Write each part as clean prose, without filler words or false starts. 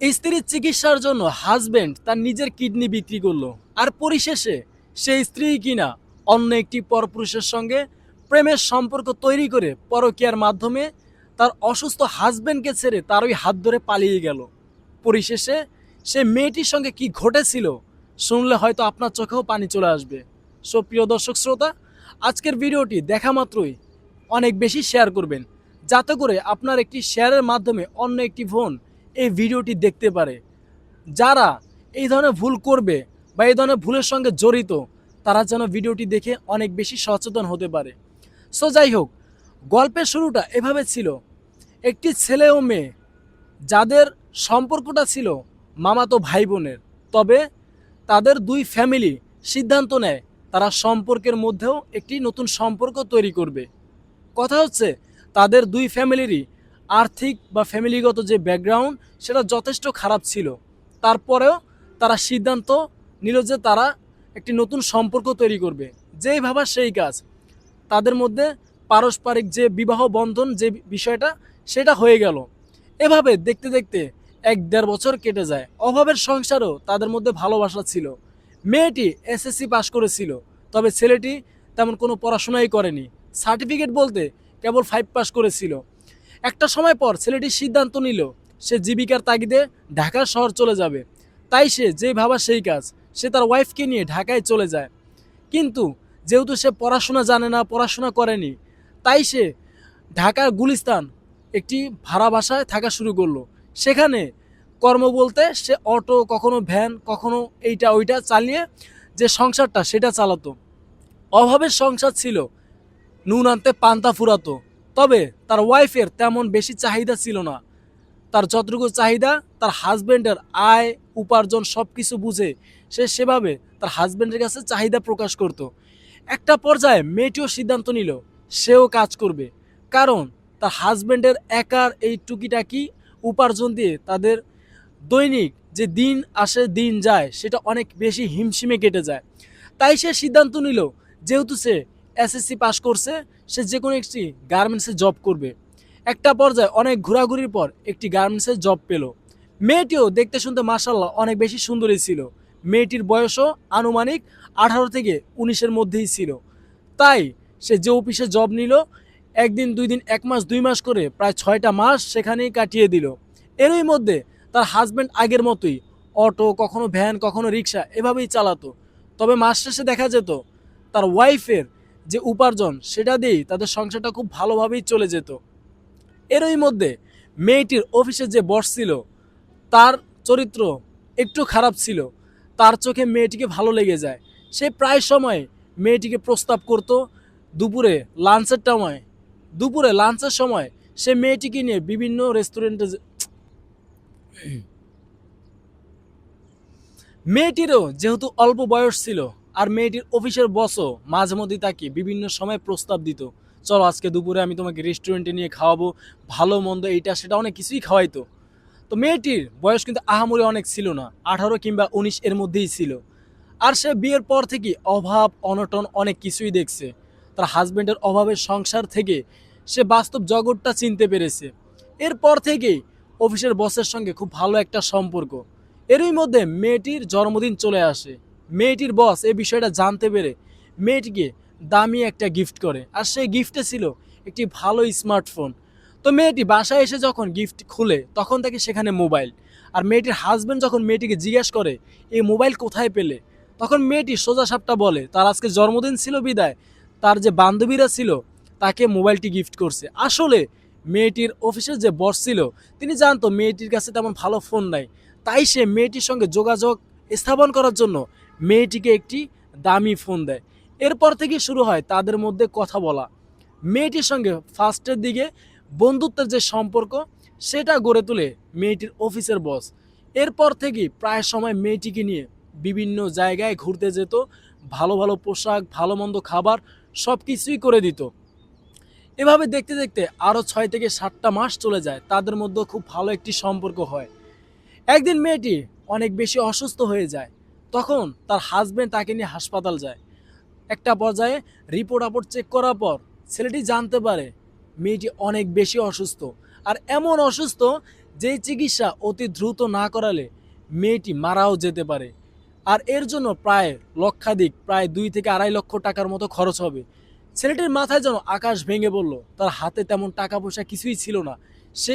স্ত্রীর চিকিৎসার জন্য হাজবেন্ড তার নিজের কিডনি বিক্রি করলো, আর পরিশেষে সেই স্ত্রী কিনা অন্য একটি পরপুরুষের সঙ্গে প্রেমের সম্পর্ক তৈরি করে পরকীয়ার মাধ্যমে তার অসুস্থ হাজবেন্ডকে ছেড়ে তার ওই হাত ধরে পালিয়ে গেল। পরিশেষে সে মেয়েটির সঙ্গে কি ঘটেছিল শুনলে হয়তো আপনার চোখেও পানি চলে আসবে। সো প্রিয় দর্শক শ্রোতা, আজকের ভিডিওটি দেখা মাত্রই অনেক বেশি শেয়ার করবেন, যাতে করে আপনার একটি শেয়ারের মাধ্যমে অন্য একটি বোন এই ভিডিওটি দেখতে পারে। যারা এই ধরনের ভুল করবে বা এই ধরনের ভুলের সঙ্গে জড়িত, তারা যেন ভিডিওটি দেখে অনেক বেশি সচেতন হতে পারে। সো যাই হোক, গল্পের শুরুটা এভাবে ছিল। একটি ছেলে ও মেয়ে যাদের সম্পর্কটা ছিল মামাতো ভাই বোনের, তবে তাদের দুই ফ্যামিলি সিদ্ধান্ত নেয় তারা সম্পর্কের মধ্যেও একটি নতুন সম্পর্ক তৈরি করবে। কথা হচ্ছে, তাদের দুই ফ্যামিলিরই আর্থিক বা ফ্যামিলিগত যে ব্যাকগ্রাউন্ড সেটা যথেষ্ট খারাপ ছিল। তারপরেও তারা সিদ্ধান্ত নিল যে তারা একটি নতুন সম্পর্ক তৈরি করবে। যেই ভাবা সেই কাজ। তাদের মধ্যে পারস্পরিক যে বিবাহ বন্ধন যে বিষয়টা, সেটা হয়ে গেল। এভাবে দেখতে দেখতে 1-1.5 বছর কেটে যায়। অভাবের সংসারও তাদের মধ্যে ভালোবাসা ছিল। মেয়েটি এসএসসি পাশ করেছিল, তবে ছেলেটি তেমন কোনো পড়াশোনাই করেনি। সার্টিফিকেট বলতে কেবল 5 পাস করেছিল। একটা সময় পর ছেলেটি সিদ্ধান্ত নিল সে জীবিকার তাগিদে ঢাকা শহর চলে যাবে। তাই সে যেই ভাবা সেই কাজ, সে তার ওয়াইফকে নিয়ে ঢাকায় চলে যায়। কিন্তু যেহেতু সে পড়াশোনা জানে না, পড়াশোনা করেনি, তাই সে ঢাকার গুলিস্তান একটি ভাড়া বাসায় থাকা শুরু করলো। সেখানে কর্ম বলতে সে অটো, কখনো ভ্যান, কখনো এইটা ওইটা চালিয়ে যে সংসারটা সেটা চালাতো। অভাবের সংসার ছিল, নুন আনতে পান্তা ফুরাতো। তবে তার ওয়াইফের তেমন বেশি চাহিদা ছিল না। তার যতটুকু চাহিদা, তার হাজব্যান্ডের আয় উপার্জন সব কিছু বুঝে সে সেভাবে তার হাজব্যান্ডের কাছে চাহিদা প্রকাশ করত। একটা পর্যায়ে মেয়েটিও সিদ্ধান্ত নিল সেও কাজ করবে, কারণ তার হাজব্যান্ডের একার এই টুকিটাকি উপার্জন দিয়ে তাদের দৈনিক যে দিন আসে দিন যায় সেটা অনেক বেশি হিমশিমে কেটে যায়। তাই সে সিদ্ধান্ত নিল, যেহেতু সে এসএসসি পাশ করছে, সে যে কোনো একটি গার্মেন্টসে জব করবে। একটা পর্যায়ে অনেক ঘোরাঘুরির পর একটি গার্মেন্টসে জব পেল। মেয়েটিও দেখতে শুনতে মাশাআল্লাহ অনেক বেশি সুন্দরী ছিল। মেয়েটির বয়সও আনুমানিক 18 থেকে 19-এর মধ্যেই ছিল। তাই সে যে অফিসে জব নিল, একদিন 2 দিন, 1 মাস 2 মাস করে প্রায় 6টা মাস সেখানেই কাটিয়ে দিল। এরই মধ্যে তার হাজব্যান্ড আগের মতোই অটো, কখনো ভ্যান, কখনো রিক্সা এভাবেই চালাতো। তবে মাস শেষে দেখা যেত তার ওয়াইফের যে উপার্জন সেটা দিয়েই তাদের সংসারটা খুব ভালোভাবেই চলে যেত। এরই মধ্যে মেয়েটির অফিসে যে বস ছিল, তার চরিত্র একটু খারাপ ছিল। তার চোখে মেয়েটিকে ভালো লেগে যায়। সে প্রায় সময় মেয়েটিকে প্রস্তাব করত। দুপুরে লাঞ্চের সময় সে মেয়েটিকে নিয়ে বিভিন্ন রেস্টুরেন্টে মেয়েটিরও যেহেতু অল্প বয়স ছিল, আর মেয়েটির অফিসের বসও মাঝে মধ্যে তাকে বিভিন্ন সময় প্রস্তাব দিত, চলো আজকে দুপুরে আমি তোমাকে রেস্টুরেন্টে নিয়ে খাওয়াবো, ভালো মন্দ এইটা সেটা অনেক কিছুই খাওয়াইতো। তো মেয়েটির বয়স কিন্তু আহামরি অনেক ছিল না, 18 কিংবা 19 এর মধ্যেই ছিল। আর সে বিয়ের পর থেকে অভাব অনটন অনেক কিছুই দেখছে। তার হাজবেন্ডের অভাবের সংসার থেকে সে বাস্তব জগৎটা চিনতে পেরেছে। এরপর থেকেই অফিসের বসের সঙ্গে খুব ভালো একটা সম্পর্ক। এরই মধ্যে মেয়েটির জন্মদিন চলে আসে। মেয়েটির বস এই বিষয়টা জানতে পেরে মেয়েটিকে দামি একটা গিফট করে, আর সেই গিফটে ছিল একটি ভালো স্মার্টফোন। তো মেয়েটি বাসায় এসে যখন গিফট খুলে, তখন তাকে সেখানে মোবাইল। আর মেয়েটির হাজবেন্ড যখন মেয়েটিকে জিজ্ঞেস করে এই মোবাইল কোথায় পেলে, তখন মেয়েটি সোজা সাপটা বলে তার আজকে জন্মদিন ছিল বিদায় তার যে বান্ধবীরা ছিল তাকে মোবাইলটি গিফট করছে। আসলে মেয়েটির অফিসের যে বস ছিল তিনি জানতো মেয়েটির কাছে তেমন ভালো ফোন নাই। তাই সে মেয়েটির সঙ্গে যোগাযোগ স্থাপন করার জন্য মেয়েটিকে একটি দামি ফোন দেয়। এরপর থেকে শুরু হয় তাদের মধ্যে কথা বলা। মেয়েটির সঙ্গে ফার্স্টের দিকে বন্ধুত্বের যে সম্পর্ক সেটা গড়ে তোলে মেয়েটির অফিসের বস। এরপর থেকে প্রায় সময় মেয়েটিকে নিয়ে বিভিন্ন জায়গায় ঘুরতে যেত, ভালো ভালো পোশাক, ভালো মন্দ খাবার সব কিছুই করে দিত। এভাবে দেখতে দেখতে আরও 6 থেকে 7টা মাস চলে যায়। তাদের মধ্যে খুব ভালো একটি সম্পর্ক হয়। একদিন মেয়েটি অনেক বেশি অসুস্থ হয়ে যায়। তখন তার হাজবেন্ড তাকে নিয়ে হাসপাতাল যায়। একটা পর্যায়ে রিপোর্ট চেক করার পর ছেলেটি জানতে পারে মেয়েটি অনেক বেশি অসুস্থ। আর এমন অসুস্থ যেই চিকিৎসা অতি দ্রুত না করালে মেয়েটি মারাও যেতে পারে। আর এর জন্য প্রায় লক্ষাধিক, প্রায় 2 থেকে 2.5 লক্ষ টাকার মতো খরচ হবে। ছেলেটির মাথায় যেন আকাশ ভেঙে পড়ল। তার হাতে তেমন টাকা পয়সা কিছুই ছিল না। সে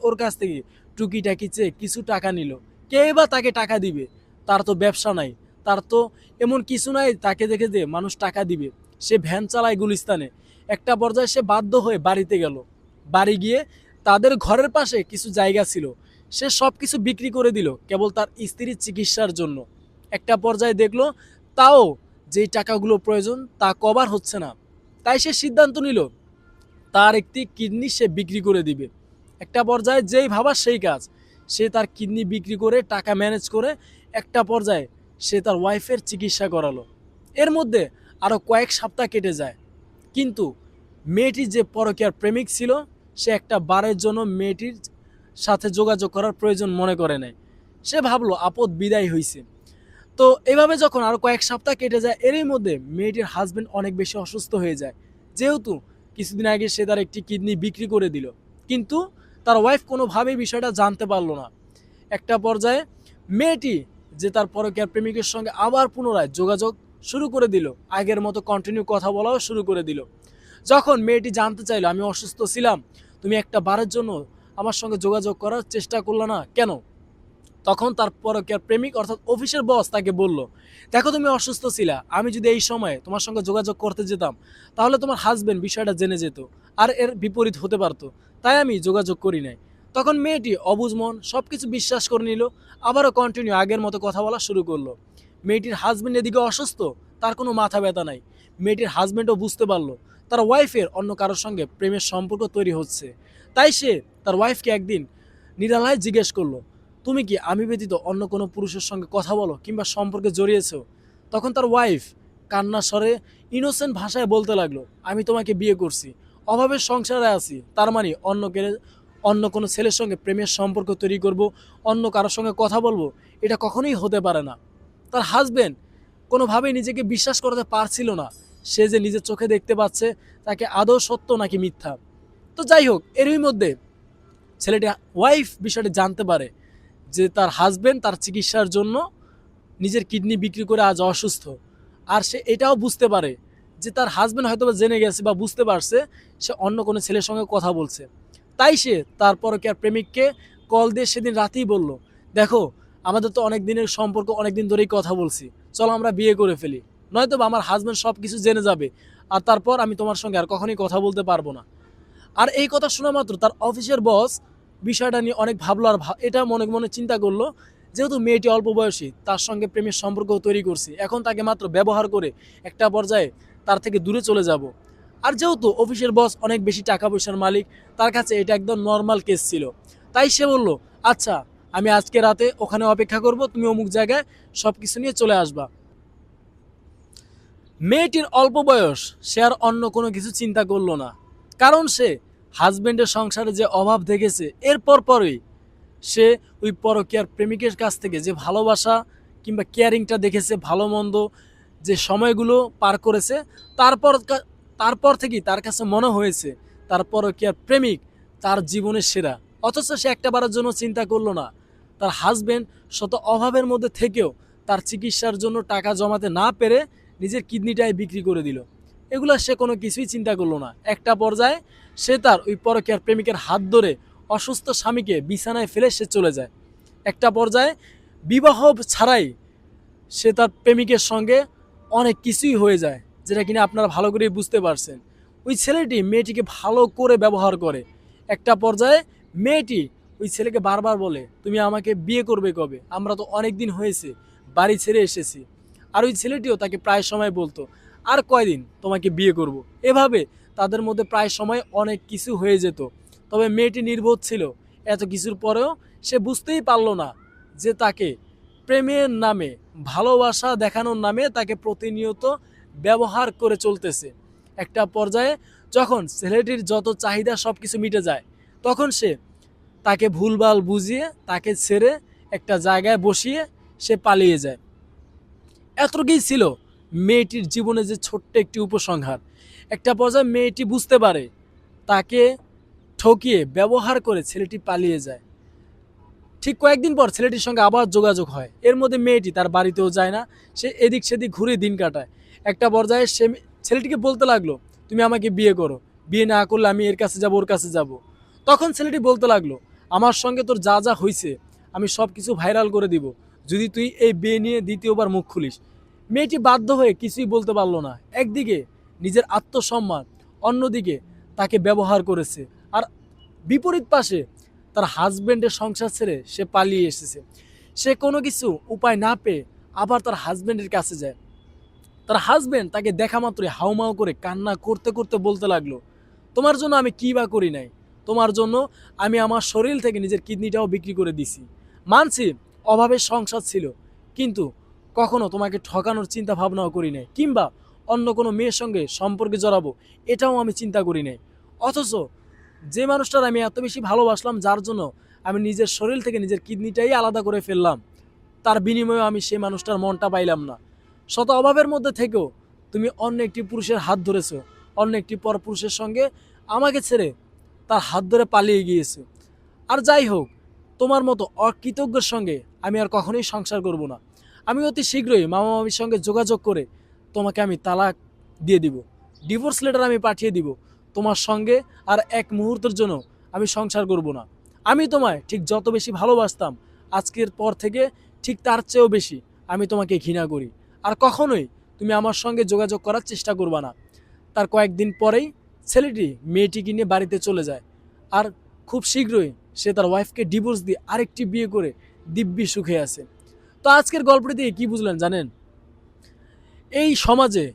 ওর কাছ থেকে টুকিটাকি চেয়ে কিছু টাকা নিল। কে বা তাকে টাকা দিবে? তার তো ব্যবসা নাই, তার তো এমন কিছু নাই তাকে দেখে যে মানুষ টাকা দিবে। সে ভ্যান চালায় গুলিস্তানে। একটা পর্যায়ে সে বাধ্য হয়ে বাড়িতে গেল। বাড়ি গিয়ে তাদের ঘরের পাশে কিছু জায়গা ছিল, সে সব কিছু বিক্রি করে দিল কেবল তার স্ত্রীর চিকিৎসার জন্য। একটা পর্যায়ে দেখলো তাও যেই টাকাগুলো প্রয়োজন তা কভার হচ্ছে না। তাই সে সিদ্ধান্ত নিল তার একটি কিডনি সে বিক্রি করে দিবে। একটা পর্যায়ে যেই ভাবা সেই কাজ, সে তার কিডনি বিক্রি করে টাকা ম্যানেজ করে একটা পর্যায়ে সে তার ওয়াইফের চিকিৎসা করালো। এর মধ্যে আরও কয়েক সপ্তাহ কেটে যায়, কিন্তু মেয়েটির যে পরকীয়ার প্রেমিক ছিল সে একটা বারের জন্য মেয়েটির সাথে যোগাযোগ করার প্রয়োজন মনে করে নেয়। সে ভাবলো আপদ বিদায় হয়েছে। তো এভাবে যখন আরও কয়েক সপ্তাহ কেটে যায়, এরই মধ্যে মেয়েটির হাজবেন্ড অনেক বেশি অসুস্থ হয়ে যায়। যেহেতু কিছুদিন আগে সে তার একটি কিডনি বিক্রি করে দিল, কিন্তু তার ওয়াইফ কোনোভাবেই বিষয়টা জানতে পারলো না। একটা পর্যায়ে মেয়েটি যে তার পরকীয়ার প্রেমিকের সঙ্গে আবার পুনরায় যোগাযোগ শুরু করে দিল, আগের মতো কন্টিনিউ কথা বলাও শুরু করে দিল। যখন মেয়েটি জানতে চাইলো আমি অসুস্থ ছিলাম, তুমি একটা বারের জন্য আমার সঙ্গে যোগাযোগ করার চেষ্টা করলে না কেন, তখন তার পরকীয়ার প্রেমিক অর্থাৎ অফিসের বস তাকে বলল, দেখো তুমি অসুস্থ ছিলা, আমি যদি এই সময়ে তোমার সঙ্গে যোগাযোগ করতে যেতাম তাহলে তোমার হাজবেন্ড বিষয়টা জেনে যেত, আর এর বিপরীত হতে পারতো, তাই আমি যোগাযোগ করি নাই। তখন মেয়েটি অবুঝ মন সব কিছু বিশ্বাস করে নিল, আবারও কন্টিনিউ আগের মতো কথা বলা শুরু করলো। মেয়েটির হাজবেন্ড এদিকে অসুস্থ, তার কোনো মাথা ব্যথা নাই। মেয়েটির হাজবেন্ডও বুঝতে পারলো তার ওয়াইফের অন্য কারোর সঙ্গে প্রেমের সম্পর্ক তৈরি হচ্ছে। তাই সে তার ওয়াইফকে একদিন নিরালায় জিজ্ঞেস করলো, তুমি কি আমি ব্যতীত অন্য কোনো পুরুষের সঙ্গে কথা বলো কিংবা সম্পর্কে জড়িয়েছো? তখন তার ওয়াইফ কান্নার স্বরে ইনোসেন্ট ভাষায় বলতে লাগলো, আমি তোমাকে বিয়ে করছি, অভাবের সংসারে আছি, তার মানে অন্য কোনো ছেলের সঙ্গে প্রেমের সম্পর্ক তৈরি করব, অন্য কারোর সঙ্গে কথা বলবো, এটা কখনোই হতে পারে না। তার হাজবেন্ড কোনোভাবেই নিজেকে বিশ্বাস করতে পারছিল না সে যে নিজের চোখে দেখতে পাচ্ছে তাকে আদৌ সত্য নাকি মিথ্যা। তো যাই হোক, এরই মধ্যে ছেলেটি ওয়াইফ বিষয়টি জানতে পারে যে তার হাজবেন্ড তার চিকিৎসার জন্য নিজের কিডনি বিক্রি করে আজ অসুস্থ। আর সে এটাও বুঝতে পারে যে তার হাজবেন্ড হয়তো জেনে গেছে বা বুঝতে পারছে সে অন্য কোনো ছেলের সঙ্গে কথা বলছে। তাই সে তার পরকীয়ার প্রেমিককে কল দিয়ে সেদিন রাতেই বলল, দেখো আমাদের তো অনেক দিনের সম্পর্ক, অনেক দিন ধরেই কথা বলছি, চলো আমরা বিয়ে করে ফেলি, নয়তো বা আমার হাজবেন্ড সব কিছু জেনে যাবে, আর তারপর আমি তোমার সঙ্গে আর কখনোই কথা বলতে পারবো না। আর এই কথা শোনা মাত্র তার অফিসের বস বিষয়টা নিয়ে অনেক ভাবলো, আর এটা মনে মনে চিন্তা করলো, যেহেতু মেয়েটি অল্প বয়সী, তার সঙ্গে প্রেমের সম্পর্ক তৈরি করছি, এখন তাকে মাত্র ব্যবহার করে একটা পর্যায়ে তার থেকে দূরে চলে যাব। আর যেহেতু অফিসের বস অনেক বেশি টাকা পয়সার মালিক, তার কাছে এটা একদম নর্মাল কেস ছিল। তাই সে বলল, আচ্ছা আমি আজকে রাতে ওখানে অপেক্ষা করব, তুমি অমুক জায়গায় সব কিছু নিয়ে চলে আসবা। মেয়েটির অল্প বয়স, সে আর অন্য কোনো কিছু চিন্তা করলো না, কারণ সে হাজবেন্ডের সংসারে যে অভাব দেখেছে, এরপর পরই সে ওই পরকীয়ার প্রেমিকের কাছ থেকে যে ভালোবাসা কিংবা কেয়ারিংটা দেখেছে, ভালো মন্দ যে সময়গুলো পার করেছে, তারপর তারপর থেকেই তার কাছে মনে হয়েছে তার পরকীয়ার প্রেমিক তার জীবনের সেরা। অথচ সে একটাবারের জন্য চিন্তা করলো না তার হাজবেন্ড শত অভাবের মধ্যে থেকেও তার চিকিৎসার জন্য টাকা জমাতে না পেরে নিজের কিডনিটাই বিক্রি করে দিল। এগুলো সে কোনো কিছুই চিন্তা করলো না। একটা পর্যায়ে সে তার ওই পরকীয়ার প্রেমিকের হাত ধরে অসুস্থ স্বামীকে বিছানায় ফেলে সে চলে যায়। একটা পর্যায়ে বিবাহ ছাড়াই সে তার প্রেমিকের সঙ্গে অনেক কিছুই হয়ে যায়, যেটা কিনা আপনারা ভালো করেই বুঝতে পারছেন। ওই ছেলেটি মেয়েটিকে ভালো করে ব্যবহার করে। একটা পর্যায়ে মেয়েটি ওই ছেলেকে বারবার বলে, তুমি আমাকে বিয়ে করবে কবে, আমরা তো অনেক দিন হয়েছে বাড়ি ছেড়ে এসেছি। আর ওই ছেলেটিও তাকে প্রায় সময় বলতো, আর কয়দিন তোমাকে বিয়ে করব। এভাবে তাদের মধ্যে প্রায় সময় অনেক কিছু হয়ে যেত। তবে মেয়েটি নির্বোধ ছিল, এত কিছুর পরেও সে বুঝতেই পারলো না যে তাকে প্রেমের নামে, ভালোবাসা দেখানোর নামে তাকে প্রতিনিয়ত ব্যবহার করে চলতেছে। একটা পর্যায়ে যখন ছেলেটির যত চাহিদা সব কিছু মিটে যায়, তখন সে তাকে ভুলভাল বুঝিয়ে তাকে ছেড়ে একটা জায়গায় বসিয়ে সে পালিয়ে যায়। এতটুকুই ছিল মেয়েটির জীবনে যে ছোট্ট একটি উপসংহার। একটা পর্যায়ে মেয়েটি বুঝতে পারে তাকে ঠকিয়ে ব্যবহার করে ছেলেটি পালিয়ে যায়। ঠিক কয়েকদিন পর ছেলেটির সঙ্গে আবার যোগাযোগ হয়। এর মধ্যে মেয়েটি তার বাড়িতেও যায় না, সে এদিক সেদিক ঘুরে দিন কাটায়। একটা পর্যায়ে সে ছেলেটিকে বলতে লাগলো, তুমি আমাকে বিয়ে করো, বিয়ে না করলে আমি এর কাছে যাব, ওর কাছে যাব। তখন ছেলেটি বলতে লাগলো, আমার সঙ্গে তোর যা যা হয়েছে আমি সব কিছু ভাইরাল করে দিব যদি তুই এই বিয়ে নিয়ে দ্বিতীয়বার মুখ খুলিস। মেয়েটি বাধ্য হয়ে কিছুই বলতে পারলো না। একদিকে নিজের আত্মসম্মান, অন্যদিকে তাকে ব্যবহার করেছে। আর বিপরীত পাশে তার হাজব্যান্ডের সংসার ছেড়ে সে পালিয়ে এসেছে। সে কোনো কিছু উপায় না পেয়ে আবার তার হাজব্যান্ডের কাছে যায়। তার হাজব্যান্ড তাকে দেখা মাত্রই হাউমাউ করে কান্না করতে করতে বলতে লাগলো, তোমার জন্য আমি কী বা করি নাই, তোমার জন্য আমি আমার শরীর থেকে নিজের কিডনিটাও বিক্রি করে দিছি। মানছি অভাবের সংসার ছিল, কিন্তু কখনো তোমাকে ঠকানোর চিন্তা ভাবনাও করি নাই, কিংবা অন্য কোনো মেয়ের সঙ্গে সম্পর্কে জড়াবো এটাও আমি চিন্তা করি নাই। অথচ যে মানুষটার আমি এত বেশি ভালোবাসলাম, যার জন্য আমি নিজের শরীর থেকে নিজের কিডনিটাই আলাদা করে ফেললাম, তার বিনিময়ে আমি সেই মানুষটার মনটা পাইলাম না। শত অভাবের মধ্যে থেকেও তুমি অন্য একটি পুরুষের হাত ধরেছো, অন্য একটি পরপুরুষের সঙ্গে আমাকে ছেড়ে তার হাত ধরে পালিয়ে গিয়েছো। আর যাই হোক, তোমার মতো অকৃতজ্ঞের সঙ্গে আমি আর কখনোই সংসার করব না। আমি অতি শীঘ্রই মামা মামির সঙ্গে যোগাযোগ করে তোমাকে আমি তালাক দিয়ে দিব, ডিভোর্স লেটার আমি পাঠিয়ে দিব। তোমার সঙ্গে আর এক মুহূর্তের জন্য আমি সংসার করব না। আমি তোমায় ঠিক যত বেশি ভালোবাসতাম, আজকের পর থেকে ঠিক তার চেয়েও বেশি আমি তোমাকে ঘৃণা করি। আর কখনোই তুমি আমার সঙ্গে যোগাযোগ করার চেষ্টা করবা না। তার কয়েকদিন পরেই ছেলেটি মেয়েটিকে নিয়ে বাড়িতে চলে যায়। আর খুব শীঘ্রই সে তার ওয়াইফকে ডিভোর্স দিয়ে আরেকটি বিয়ে করে দিব্যি সুখে আছে। তো আজকের গল্পটি দিয়ে কী বুঝলেন জানেন? এই সমাজে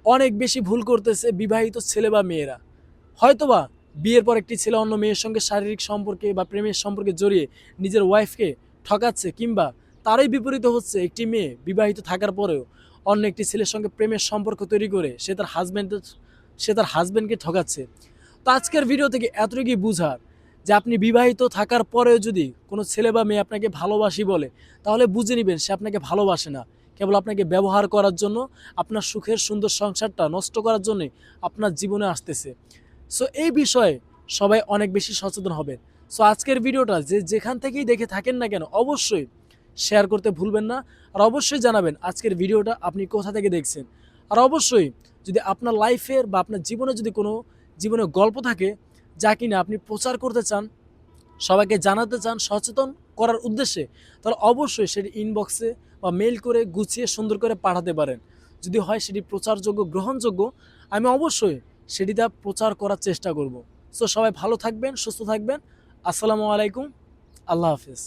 অনেক বেশি ভুল করতেছে বিবাহিত ছেলে বা মেয়েরা। হয়তোবা বিয়ের পর একটি ছেলে অন্য মেয়ের সঙ্গে শারীরিক সম্পর্কে বা প্রেমের সম্পর্কে জড়িয়ে নিজের ওয়াইফকে ঠকাচ্ছে, কিংবা তারই বিপরীতে হচ্ছে একটি মেয়ে বিবাহিত থাকার পরেও অন্য একটি ছেলের সঙ্গে প্রেমের সম্পর্ক তৈরি করে সে তার হাজব্যান্ডকে ঠকাচ্ছে। তো আজকের ভিডিও থেকে এতটুকুই বুঝার যে আপনি বিবাহিত থাকার পরেও যদি কোনো ছেলে বা মেয়ে আপনাকে ভালোবাসি বলে, তাহলে বুঝে নেবেন সে আপনাকে ভালোবাসে না, কেবল আপনাকে ব্যবহার করার জন্য, আপনার সুখের সুন্দর সংসারটা নষ্ট করার জন্যই আপনার জীবনে আসতেছে। সো এই বিষয়ে সবাই অনেক বেশি সচেতন হবেন। সো আজকের ভিডিওটা যে যেখান থেকেই দেখে থাকেন না কেন, অবশ্যই শেয়ার করতে ভুলবেন না। আর অবশ্যই জানাবেন আজকের ভিডিওটা আপনি কোথা থেকে দেখছেন। আর অবশ্যই যদি আপনার লাইফের বা আপনার জীবনে যদি কোনো জীবনে গল্প থাকে যা কিনা আপনি প্রচার করতে চান, সবাইকে জানাতে চান সচেতন করার উদ্দেশ্যে, তাহলে অবশ্যই সেটি ইনবক্সে বা মেল করে গুছিয়ে সুন্দর করে পাঠাতে পারেন। যদি হয় সেটি প্রচারযোগ্য, গ্রহণযোগ্য, আমি অবশ্যই সেটিতে প্রচার করার চেষ্টা করব। সো সবাই ভালো থাকবেন, সুস্থ থাকবেন। আসসালামু আলাইকুম, আল্লাহ হাফিজ।